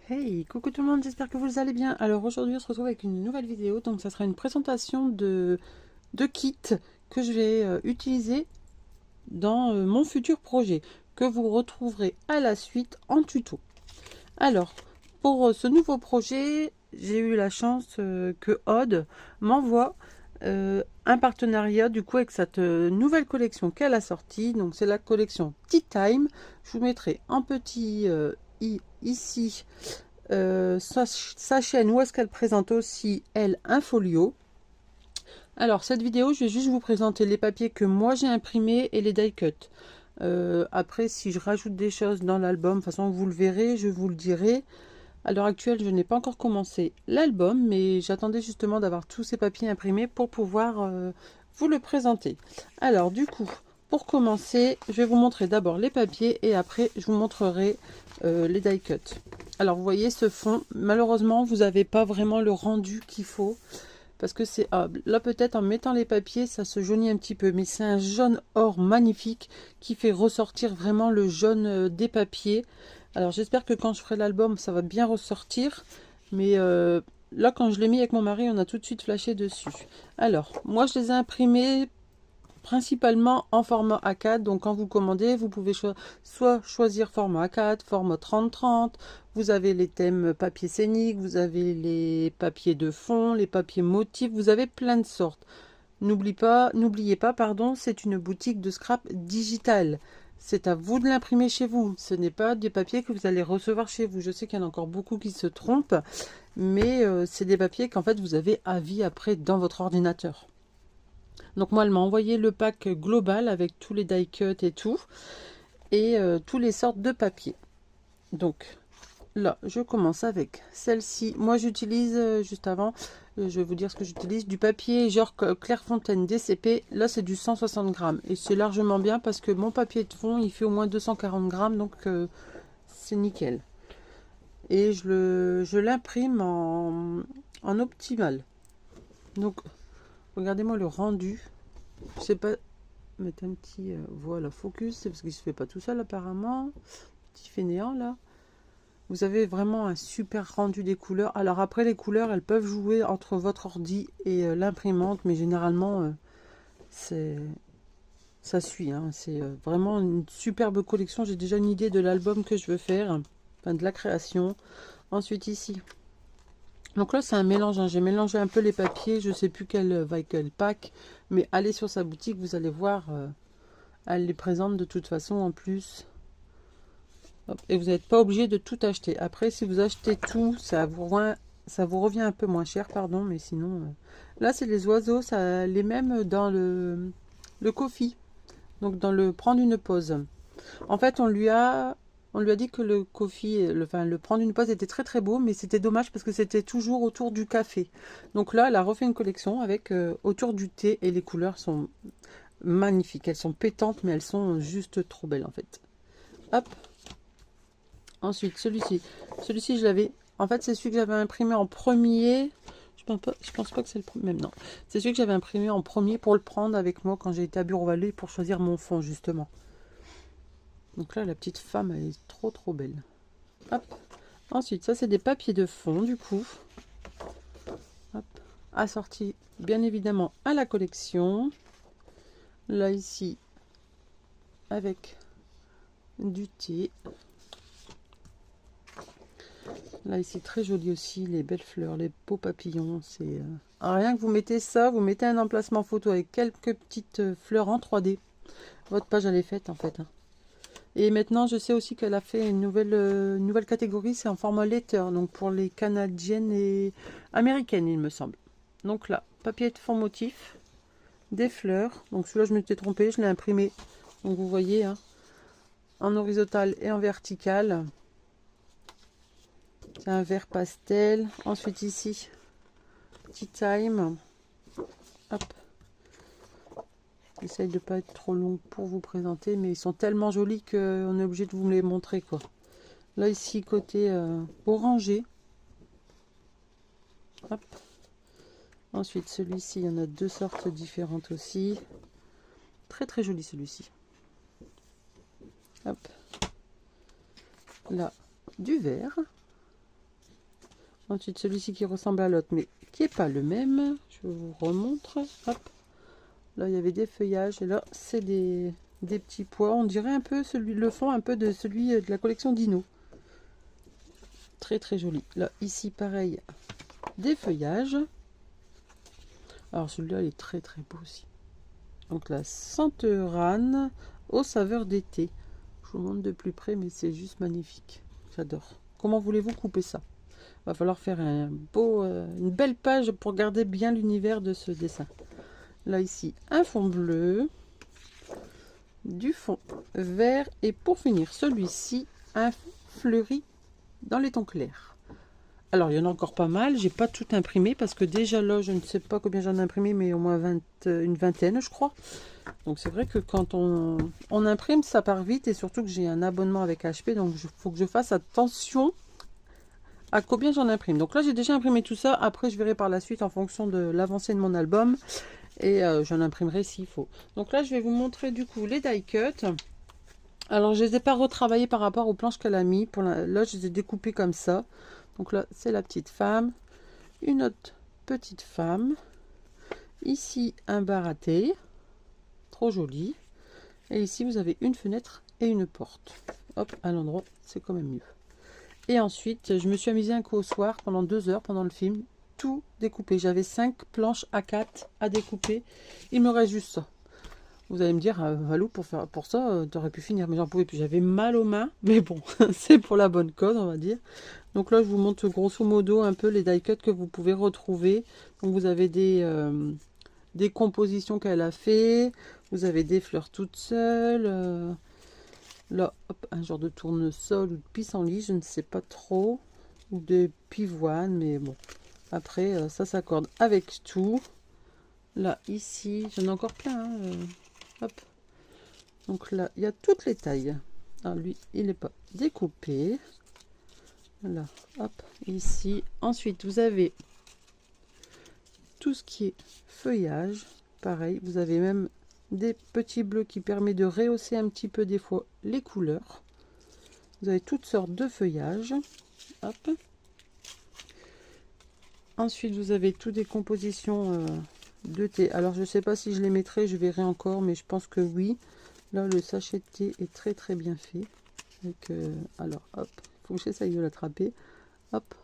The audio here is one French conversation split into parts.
Hey, coucou tout le monde, j'espère que vous allez bien. Alors aujourd'hui on se retrouve avec une nouvelle vidéo, donc ça sera une présentation de kits que je vais utiliser dans mon futur projet, que vous retrouverez à la suite en tuto. Alors, pour ce nouveau projet, j'ai eu la chance que Aude m'envoie un partenariat du coup avec cette nouvelle collection qu'elle a sortie. Donc c'est la collection Tea Time. Je vous mettrai en petit ici sa chaîne où est-ce qu'elle présente aussi elle un folio. Alors cette vidéo je vais juste vous présenter les papiers que moi j'ai imprimés et les die cut. Après si je rajoute des choses dans l'album, de toute façon vous le verrez, je vous le dirai. À l'heure actuelle je n'ai pas encore commencé l'album, mais j'attendais justement d'avoir tous ces papiers imprimés pour pouvoir vous le présenter. Alors du coup, pour commencer, je vais vous montrer d'abord les papiers et après je vous montrerai les die cut. Alors vous voyez ce fond, malheureusement vous n'avez pas vraiment le rendu qu'il faut parce que c'est là peut-être en mettant les papiers ça se jaunit un petit peu, mais c'est un jaune or magnifique qui fait ressortir vraiment le jaune des papiers. Alors j'espère que quand je ferai l'album ça va bien ressortir, mais là quand je l'ai mis avec mon mari on a tout de suite flashé dessus. Alors moi je les ai imprimés principalement en format A4, donc quand vous commandez vous pouvez soit choisir format A4, format 30-30, vous avez les thèmes papier scénique, vous avez les papiers de fond, les papiers motifs, vous avez plein de sortes. N'oubliez pas, pardon, c'est une boutique de scrap digital. C'est à vous de l'imprimer chez vous. Ce n'est pas des papiers que vous allez recevoir chez vous. Je sais qu'il y en a encore beaucoup qui se trompent, mais c'est des papiers qu'en fait vous avez à vie après dans votre ordinateur. Donc moi, elle m'a envoyé le pack global avec tous les die cut et tout, et toutes les sortes de papiers. Donc là, je commence avec celle-ci. Moi, j'utilise, juste avant, je vais vous dire ce que j'utilise, du papier genre Clairefontaine DCP. Là, c'est du 160 grammes. Et c'est largement bien parce que mon papier de fond, il fait au moins 240 grammes, donc c'est nickel. Et je l'imprime en optimal. Donc, regardez-moi le rendu. Je sais pas mettre un petit voilà focus, c'est parce qu'il se fait pas tout seul apparemment, petit fainéant là. Vous avez vraiment un super rendu des couleurs. Alors après les couleurs elles peuvent jouer entre votre ordi et l'imprimante, mais généralement c'est ça suit hein. C'est vraiment une superbe collection. J'ai déjà une idée de l'album que je veux faire, enfin de la création. Ensuite ici, donc là c'est un mélange hein. J'ai mélangé un peu les papiers, je sais plus quel pack, mais allez sur sa boutique, vous allez voir, elle les présente de toute façon en plus. Hop, et vous n'êtes pas obligé de tout acheter. Après, si vous achetez tout, ça vous revient un peu moins cher, pardon, mais sinon... Là, c'est les oiseaux, ça les mêmes dans le coffee. Donc, dans le prendre une pause. En fait, on lui a dit que le coffee, le prendre une pause était très très beau, mais c'était dommage parce que c'était toujours autour du café. Donc là, elle a refait une collection avec autour du thé et les couleurs sont magnifiques. Elles sont pétantes, mais elles sont juste trop belles en fait. Hop. Ensuite, celui-ci. Celui-ci, je l'avais... En fait, c'est celui que j'avais imprimé en premier. Je pense pas que c'est le même. Non. C'est celui que j'avais imprimé en premier pour le prendre avec moi quand j'ai été à Bureau Vallée pour choisir mon fond, justement. Donc là, la petite femme, elle est trop, trop belle. Hop. Ensuite, ça, c'est des papiers de fond, du coup. Hop. Assorti, bien évidemment, à la collection. Là, ici, avec du thé. Là, ici, très joli aussi, les belles fleurs, les beaux papillons. C'est rien que vous mettez ça, vous mettez un emplacement photo avec quelques petites fleurs en 3D. Votre page, elle est faite, en fait. Hein. Et maintenant, je sais aussi qu'elle a fait une nouvelle catégorie, c'est en format letter, donc pour les canadiennes et américaines, il me semble. Donc là, papier de fond motif, des fleurs. Donc celui-là, je m'étais trompée, je l'ai imprimé. Donc vous voyez, hein, en horizontal et en vertical. C'est un vert pastel. Ensuite ici, Tea Time. Hop. J'essaye de ne pas être trop long pour vous présenter, mais ils sont tellement jolis qu'on est obligé de vous les montrer, quoi. Là ici, côté orangé. Hop. Ensuite, celui-ci, il y en a deux sortes différentes aussi. Très très joli celui-ci. Hop. Là, du vert. Ensuite, celui-ci qui ressemble à l'autre, mais qui n'est pas le même. Je vous remontre. Hop. Là, il y avait des feuillages. Et là, c'est des petits pois. On dirait un peu le fond un peu de celui de la collection Dino. Très, très joli. Là, ici, pareil, des feuillages. Alors, celui-là, il est très, très beau aussi. Donc, la Centerane aux saveurs d'été. Je vous montre de plus près, mais c'est juste magnifique. J'adore. Comment voulez-vous couper ça? Va falloir faire une belle page pour garder bien l'univers de ce dessin. Là, ici, un fond bleu, du fond vert et pour finir, celui-ci, un fleuri dans les tons clairs. Alors, il y en a encore pas mal. J'ai pas tout imprimé parce que déjà là, je ne sais pas combien j'en ai imprimé, mais au moins une vingtaine, je crois. Donc, c'est vrai que quand on imprime, ça part vite et surtout que j'ai un abonnement avec HP, donc il faut que je fasse attention à combien j'en imprime. Donc là, j'ai déjà imprimé tout ça. Après, je verrai par la suite en fonction de l'avancée de mon album. Et j'en imprimerai s'il faut. Donc là, je vais vous montrer du coup les die cuts. Alors, je ne les ai pas retravaillés par rapport aux planches qu'elle a mis. Là, je les ai découpés comme ça. Donc là, c'est la petite femme. Une autre petite femme. Ici, un baraté. Trop joli. Et ici, vous avez une fenêtre et une porte. Hop, à l'endroit, c'est quand même mieux. Et ensuite, je me suis amusée un coup au soir, pendant 2 heures, pendant le film, tout découpé. J'avais 5 planches A4 à découper. Il me reste juste ça. Vous allez me dire, Valou, pour ça, tu aurais pu finir. Mais j'en pouvais plus. J'avais mal aux mains. Mais bon, c'est pour la bonne cause, on va dire. Donc là, je vous montre grosso modo un peu les die cuts que vous pouvez retrouver. Donc vous avez des compositions qu'elle a fait. Vous avez des fleurs toutes seules. Là, hop, un genre de tournesol ou de pissenlit, je ne sais pas trop. Ou de pivoine, mais bon. Après, ça s'accorde avec tout. Là, ici, j'en ai encore plein. Hein, hop. Donc là, il y a toutes les tailles. Alors lui, il n'est pas découpé. Là, hop, ici. Ensuite, vous avez tout ce qui est feuillage. Pareil, vous avez même des petits bleus qui permettent de rehausser un petit peu des fois les couleurs. Vous avez toutes sortes de feuillages. Hop. Ensuite, vous avez toutes des compositions de thé. Alors, je ne sais pas si je les mettrai, je verrai encore, mais je pense que oui. Là, le sachet de thé est très très bien fait. Donc, alors, hop, il faut que j'essaye de l'attraper. Hop,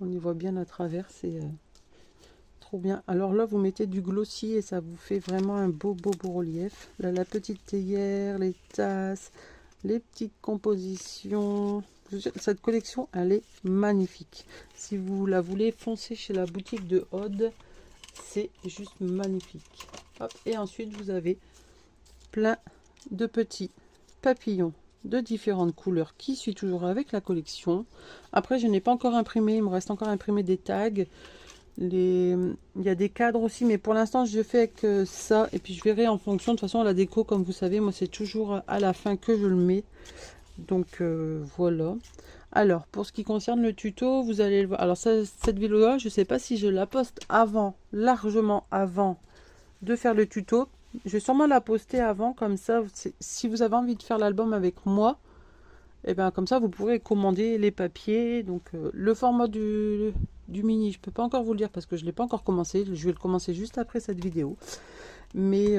on y voit bien à travers, c'est trop bien. Alors là, vous mettez du glossy et ça vous fait vraiment un beau relief. Là, la petite théière, les tasses, les petites compositions. Cette collection, elle est magnifique. Si vous la voulez, foncez chez la boutique de Aude. C'est juste magnifique. Hop. Et ensuite, vous avez plein de petits papillons de différentes couleurs qui suit toujours avec la collection. Après, je n'ai pas encore imprimé. Il me reste encore à imprimer des tags. Il y a des cadres aussi, mais pour l'instant, je fais avec ça. Et puis, je verrai en fonction. De toute façon, la déco, comme vous savez, moi, c'est toujours à la fin que je le mets. Donc voilà. Alors pour ce qui concerne le tuto, vous allez le voir. Alors cette vidéo là, je sais pas si je la poste avant, largement avant de faire le tuto. Je vais sûrement la poster avant, comme ça si vous avez envie de faire l'album avec moi, et bien comme ça vous pourrez commander les papiers. Donc le format du mini, je peux pas encore vous le dire parce que je l'ai pas encore commencé. Je vais le commencer juste après cette vidéo, mais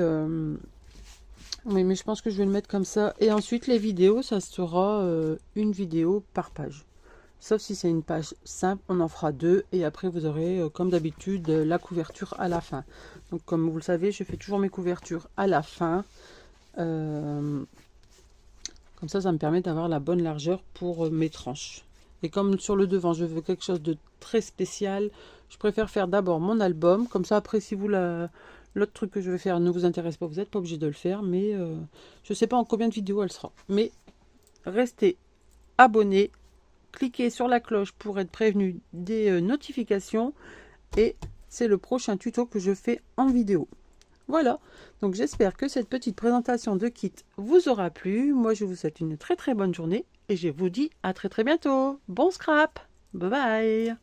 oui, mais je pense que je vais le mettre comme ça. Et ensuite, les vidéos, ça sera une vidéo par page. Sauf si c'est une page simple, on en fera 2. Et après, vous aurez, comme d'habitude, la couverture à la fin. Donc, comme vous le savez, je fais toujours mes couvertures à la fin. Comme ça me permet d'avoir la bonne largeur pour mes tranches. Et comme sur le devant, je veux quelque chose de très spécial, je préfère faire d'abord mon album. Comme ça, après, si vous l'autre truc que je vais faire ne vous intéresse pas, vous n'êtes pas obligé de le faire, mais je ne sais pas en combien de vidéos elle sera. Mais restez abonnés, cliquez sur la cloche pour être prévenu des notifications, et c'est le prochain tuto que je fais en vidéo. Voilà, donc j'espère que cette petite présentation de kit vous aura plu. Moi, je vous souhaite une très très bonne journée et je vous dis à très très bientôt. Bon scrap, bye bye.